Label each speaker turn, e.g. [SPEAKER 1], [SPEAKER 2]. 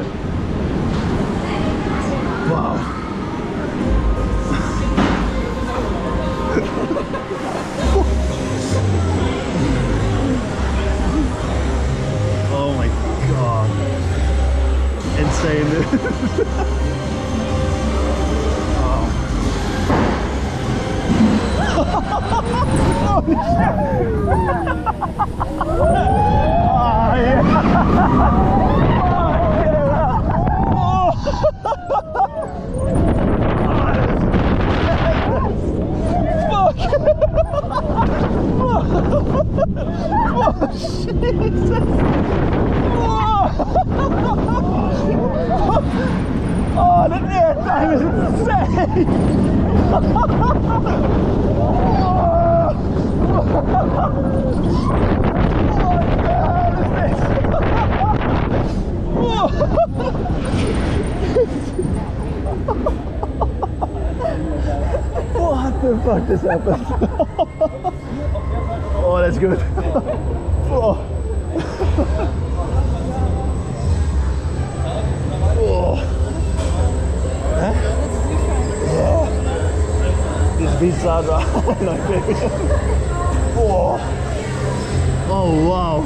[SPEAKER 1] good. Wow. Oh my god. Insane. Holy shit! Oh, yeah. Fuck! Oh, Jesus! Oh, the air time is insane! What the fuck just happened? Oh, that's good. Oh. Oh. Huh? Oh. These beats are my favorite. Oh. Oh wow.